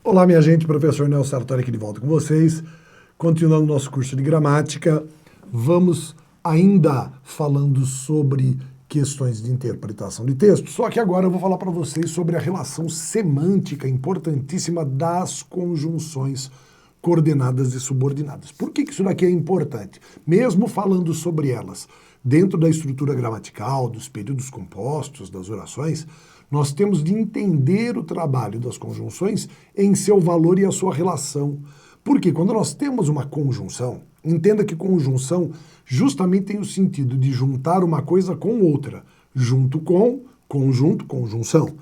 Olá, minha gente, professor Nelson Sartori aqui de volta com vocês. Continuando nosso curso de gramática, vamos ainda falando sobre questões de interpretação de texto, só que agora eu vou falar para vocês sobre a relação semântica importantíssima das conjunções coordenadas e subordinadas. Por que isso daqui é importante? Mesmo falando sobre elas dentro da estrutura gramatical, dos períodos compostos, das orações, nós temos de entender o trabalho das conjunções em seu valor e a sua relação. Porque quando nós temos uma conjunção, entenda que conjunção justamente tem o sentido de juntar uma coisa com outra. Junto com, conjunto, conjunção.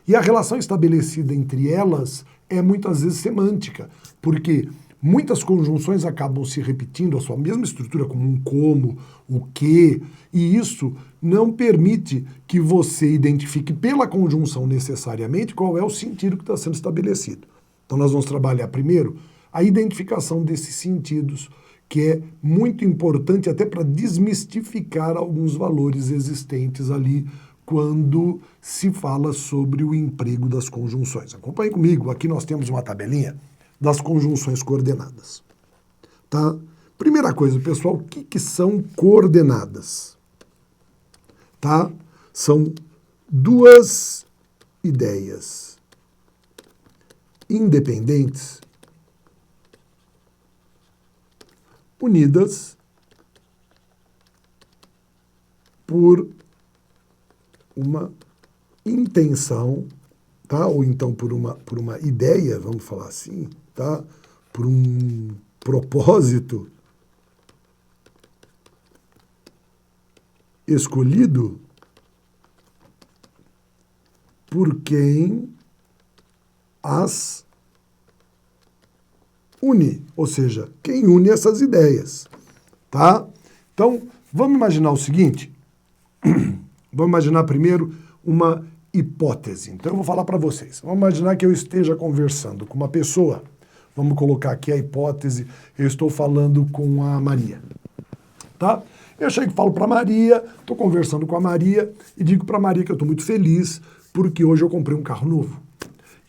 E a relação estabelecida entre elas é muitas vezes semântica, porque muitas conjunções acabam se repetindo a sua mesma estrutura, como um como, o que, e isso não permite que você identifique pela conjunção necessariamente qual é o sentido que está sendo estabelecido. Então nós vamos trabalhar primeiro a identificação desses sentidos, que é muito importante até para desmistificar alguns valores existentes ali quando se fala sobre o emprego das conjunções. Acompanhe comigo, aqui nós temos uma tabelinha das conjunções coordenadas. Tá? Primeira coisa, pessoal, o que são coordenadas? Tá? São duas ideias independentes unidas por uma intenção, tá? Ou então por uma ideia, vamos falar assim, tá? Por um propósito escolhido por quem as une, ou seja, quem une essas ideias, tá? Então, vamos imaginar o seguinte, vamos imaginar primeiro uma hipótese. Então eu vou falar para vocês. Vamos imaginar que eu esteja conversando com uma pessoa. Vamos colocar aqui a hipótese. Eu estou falando com a Maria. Tá? Eu chego e falo para a Maria, estou conversando com a Maria e digo para a Maria que eu estou muito feliz porque hoje eu comprei um carro novo.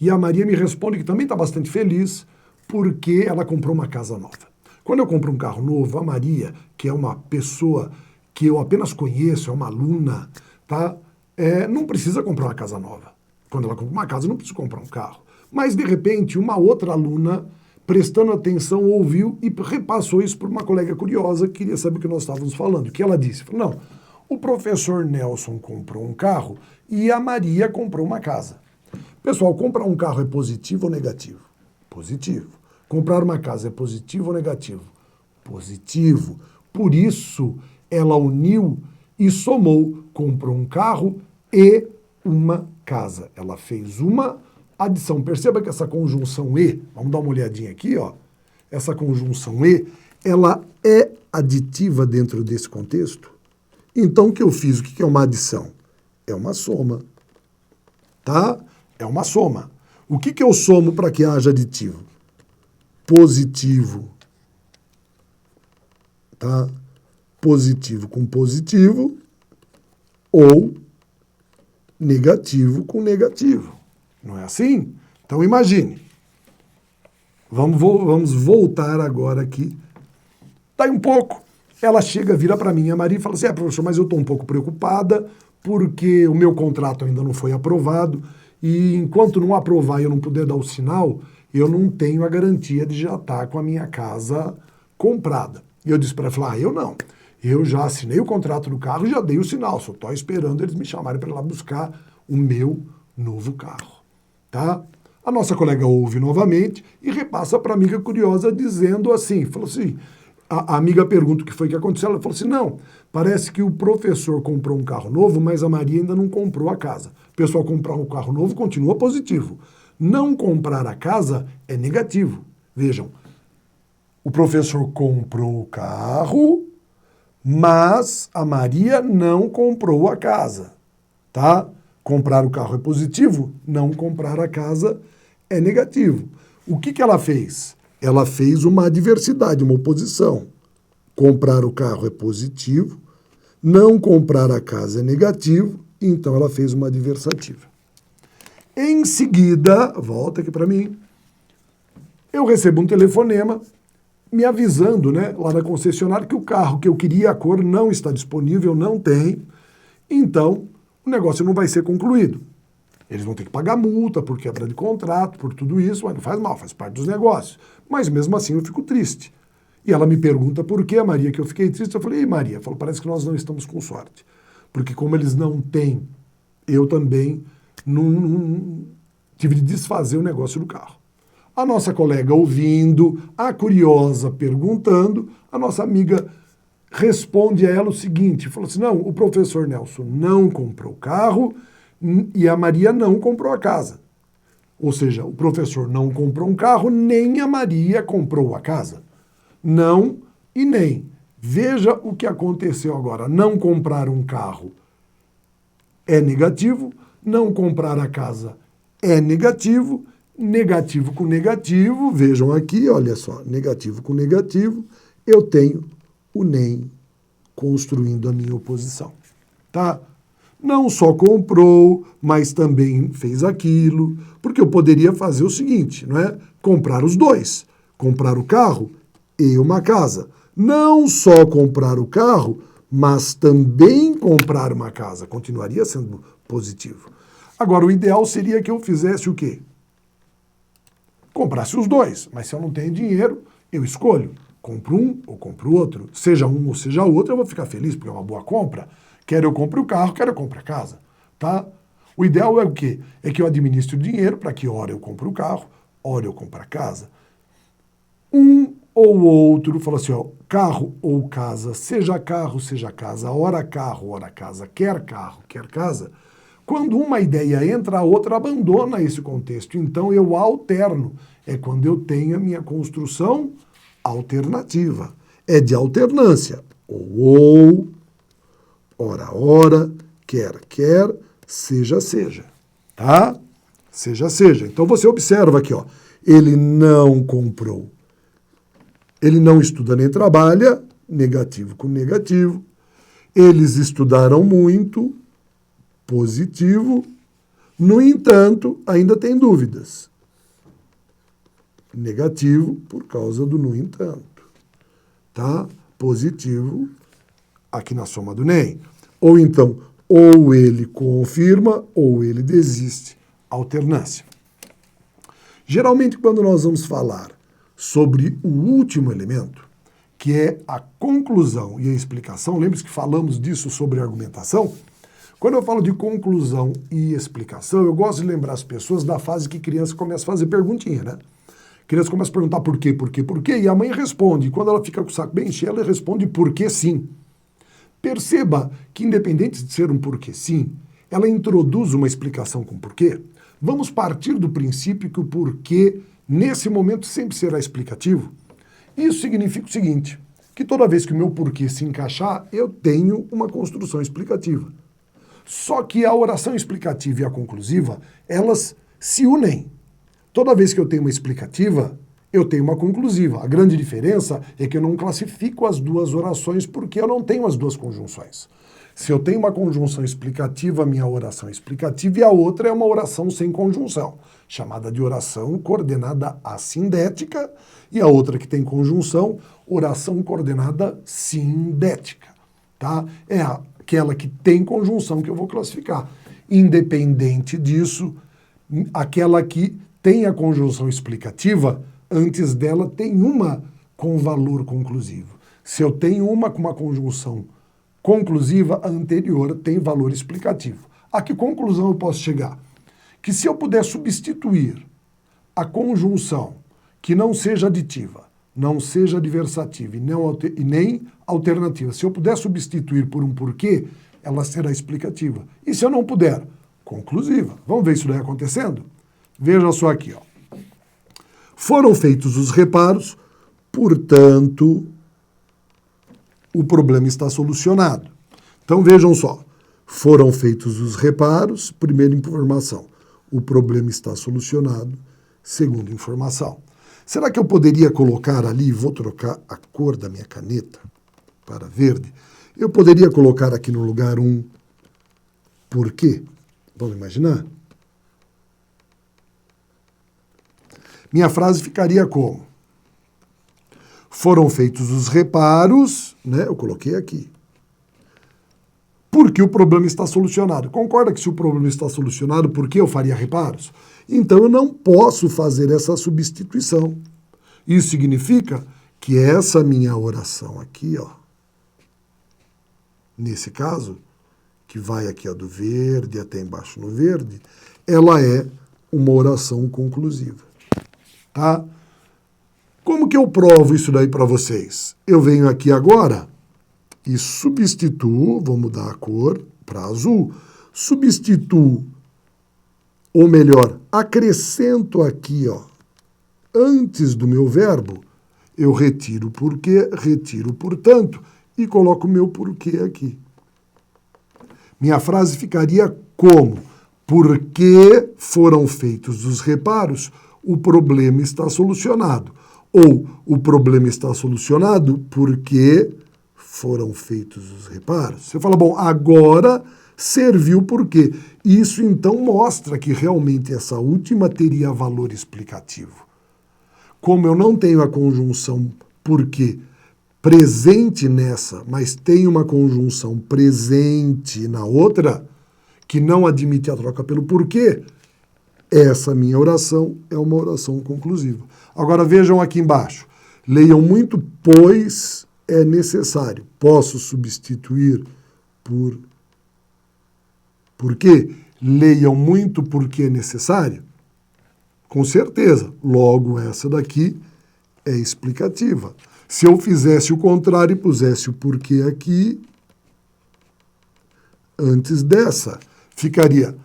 E a Maria me responde que também está bastante feliz porque ela comprou uma casa nova. Quando eu compro um carro novo, a Maria, que é uma pessoa que eu apenas conheço, é uma aluna, tá? Não precisa comprar uma casa nova. Quando ela compra uma casa, não precisa comprar um carro. Mas, de repente, uma outra aluna, prestando atenção, ouviu e repassou isso para uma colega curiosa que queria saber o que nós estávamos falando. O que ela disse? Falou, não, o professor Nelson comprou um carro e a Maria comprou uma casa. Pessoal, comprar um carro é positivo ou negativo? Positivo. Comprar uma casa é positivo ou negativo? Positivo. Por isso, ela uniu e somou, comprou um carro e uma casa. Ela fez uma adição. Perceba que essa conjunção E, vamos dar uma olhadinha aqui, ó. Essa conjunção E, ela é aditiva dentro desse contexto. Então, o que eu fiz? O que é uma adição? É uma soma. Tá? É uma soma. O que eu somo para que haja aditivo? Positivo. Tá? Positivo com positivo ou negativo com negativo. Não é assim? Então imagine. Vamos voltar agora aqui. Daí um pouco, ela chega, vira para mim, a Maria, e fala assim, professor, mas eu estou um pouco preocupada porque o meu contrato ainda não foi aprovado e enquanto não aprovar e eu não puder dar o sinal, eu não tenho a garantia de já estar com a minha casa comprada. E eu disse para ela, eu não. Eu já assinei o contrato do carro e já dei o sinal, só estou esperando eles me chamarem para ir lá buscar o meu novo carro. Tá? A nossa colega ouve novamente e repassa para a amiga curiosa dizendo assim, falou assim, a amiga pergunta o que foi que aconteceu, ela falou assim, não, parece que o professor comprou um carro novo, mas a Maria ainda não comprou a casa. O pessoal comprar um carro novo continua positivo. Não comprar a casa é negativo. Vejam, o professor comprou o carro, mas a Maria não comprou a casa, tá? Comprar o carro é positivo, não comprar a casa é negativo. O que ela fez? Ela fez uma adversidade, uma oposição. Comprar o carro é positivo, não comprar a casa é negativo, então ela fez uma adversativa. Em seguida, volta aqui para mim, Eu recebo um telefonema me avisando, né, lá da concessionária que o carro que eu queria, a cor, não está disponível, não tem, então o negócio não vai ser concluído. Eles vão ter que pagar multa por quebra de contrato, por tudo isso, mas não faz mal, faz parte dos negócios. Mas mesmo assim eu fico triste. E ela me pergunta por que, Maria, que eu fiquei triste. Eu falei, ei, Maria, falou, parece que nós não estamos com sorte. Porque como eles não têm, eu também não tive de desfazer o negócio do carro. A nossa colega ouvindo, a curiosa perguntando, a nossa amiga responde a ela o seguinte, falou assim, não, o professor Nelson não comprou o carro e a Maria não comprou a casa. Ou seja, o professor não comprou um carro, nem a Maria comprou a casa. Não e nem. Veja o que aconteceu agora. Não comprar um carro é negativo, não comprar a casa é negativo, negativo com negativo, vejam aqui, olha só, negativo com negativo, eu tenho o nem construindo a minha oposição, tá? Não só comprou, mas também fez aquilo, porque eu poderia fazer o seguinte, não é? Comprar os dois, comprar o carro e uma casa. Não só comprar o carro, mas também comprar uma casa. Continuaria sendo positivo. Agora, o ideal seria que eu fizesse o quê? Comprasse os dois, mas se eu não tenho dinheiro, eu escolho. Compro um ou compro outro. Seja um ou seja outro, eu vou ficar feliz, porque é uma boa compra. Quer eu compre o carro, quer eu compre a casa. Tá? O ideal é o quê? É que eu administre o dinheiro para que hora eu compro o carro, hora eu compro a casa. Um ou outro, fala assim, ó, carro ou casa, seja casa, hora carro, hora casa, quer carro, quer casa. Quando uma ideia entra, a outra abandona esse contexto. Então eu alterno. É quando eu tenho a minha construção alternativa. É de alternância. Ou, ora, quer, seja. Tá? Seja. Então você observa aqui, ó. Ele não comprou. Ele não estuda nem trabalha, negativo com negativo. Eles estudaram muito, positivo. No entanto, ainda tem dúvidas. Negativo por causa do no entanto. Tá? Positivo aqui na soma do NEM. Ou então, ou ele confirma ou ele desiste. Alternância. Geralmente, quando nós vamos falar sobre o último elemento, que é a conclusão e a explicação, lembre-se que falamos disso sobre argumentação. Quando eu falo de conclusão e explicação, eu gosto de lembrar as pessoas da fase que criança começa a fazer perguntinha, né? A criança começa a perguntar por quê, e a mãe responde. E quando ela fica com o saco bem cheio, ela responde por que sim. Perceba que, independente de ser um porquê sim, ela introduz uma explicação com porquê. Vamos partir do princípio que o porquê, nesse momento, sempre será explicativo. Isso significa o seguinte, que toda vez que o meu porquê se encaixar, eu tenho uma construção explicativa. Só que a oração explicativa e a conclusiva, elas se unem. Toda vez que eu tenho uma explicativa, eu tenho uma conclusiva. A grande diferença é que eu não classifico as duas orações porque eu não tenho as duas conjunções. Se eu tenho uma conjunção explicativa, a minha oração é explicativa, e a outra é uma oração sem conjunção, chamada de oração coordenada assindética, e a outra que tem conjunção, oração coordenada sindética. Tá? É aquela que tem conjunção que eu vou classificar. Independente disso, aquela que tem a conjunção explicativa, antes dela tem uma com valor conclusivo. Se eu tenho uma com uma conjunção conclusiva, a anterior tem valor explicativo. A que conclusão eu posso chegar? Que se eu puder substituir a conjunção que não seja aditiva, não seja adversativa e nem alternativa, se eu puder substituir por um porquê, ela será explicativa. E se eu não puder? Conclusiva. Vamos ver isso daí acontecendo? Veja só aqui, ó. Foram feitos os reparos, portanto, o problema está solucionado. Então vejam só, foram feitos os reparos, primeira informação, o problema está solucionado, segunda informação. Será que eu poderia colocar ali, vou trocar a cor da minha caneta para verde, eu poderia colocar aqui no lugar um porquê? Vamos imaginar? Minha frase ficaria como? Foram feitos os reparos, né? Eu coloquei aqui. Porque o problema está solucionado. Concorda que se o problema está solucionado, por que eu faria reparos? Então eu não posso fazer essa substituição. Isso significa que essa minha oração aqui, ó, nesse caso, que vai aqui ó, do verde até embaixo no verde, ela é uma oração conclusiva. Tá? Como que eu provo isso daí para vocês? Eu venho aqui agora e substituo, vou mudar a cor para azul, substituo, ou melhor, acrescento aqui, ó, antes do meu verbo, eu retiro o porquê, retiro o portanto e coloco o meu porquê aqui. Minha frase ficaria como? Porque foram feitos os reparos, o problema está solucionado. Ou o problema está solucionado porque foram feitos os reparos. Você fala, bom, agora serviu por quê? Isso então mostra que realmente essa última teria valor explicativo. Como eu não tenho a conjunção porque presente nessa, mas tem uma conjunção presente na outra, que não admite a troca pelo porquê, essa minha oração é uma oração conclusiva. Agora vejam aqui embaixo. Leiam muito, pois é necessário. Posso substituir por quê? Leiam muito porque é necessário? Com certeza. Logo, essa daqui é explicativa. Se eu fizesse o contrário e pusesse o porquê aqui, antes dessa, ficaria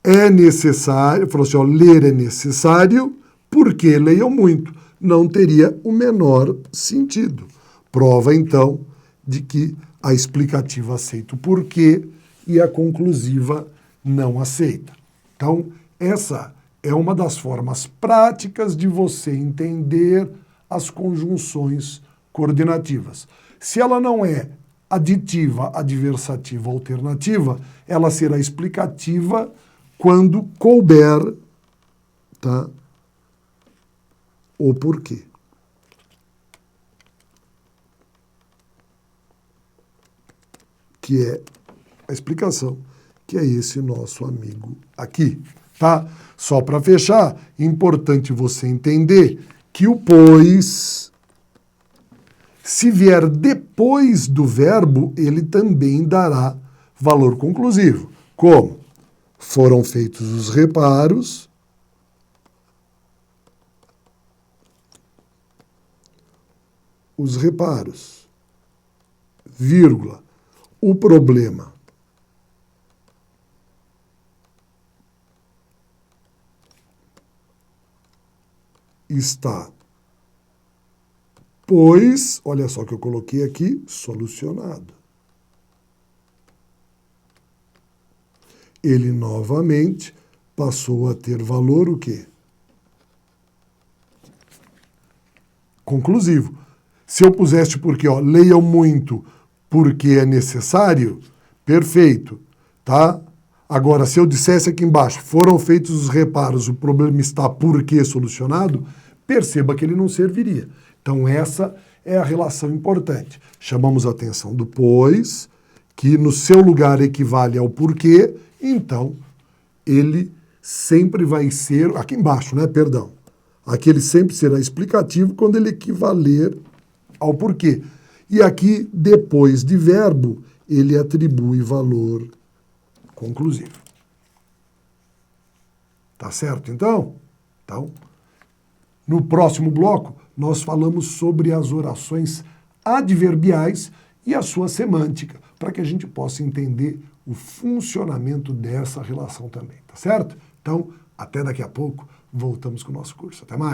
é necessário, falou assim, ó, ler é necessário, porque leiam muito. Não teria o menor sentido. Prova, então, de que a explicativa aceita o porquê e a conclusiva não aceita. Então, essa é uma das formas práticas de você entender as conjunções coordenativas. Se ela não é aditiva, adversativa, alternativa, ela será explicativa quando couber, tá, o porquê. Que é a explicação, que é esse nosso amigo aqui, tá? Só para fechar, importante você entender que o pois, se vier depois do verbo, ele também dará valor conclusivo. Como? Foram feitos os reparos, vírgula, o problema está, pois, olha só que eu coloquei aqui, solucionado. Ele novamente passou a ter valor o quê? Conclusivo. Se eu pusesse porque, ó, leiam muito porque é necessário, perfeito, tá? Agora, se eu dissesse aqui embaixo, foram feitos os reparos, o problema está porque solucionado, perceba que ele não serviria. Então, essa é a relação importante. Chamamos a atenção do pois, que no seu lugar equivale ao porquê, então ele sempre vai ser, aqui embaixo, né, perdão, aqui ele sempre será explicativo quando ele equivaler ao porquê. E aqui, depois de verbo, ele atribui valor conclusivo. Tá certo, então? Então, no próximo bloco, nós falamos sobre as orações adverbiais e a sua semântica, para que a gente possa entender o funcionamento dessa relação também, tá certo? Então, até daqui a pouco, voltamos com o nosso curso. Até mais!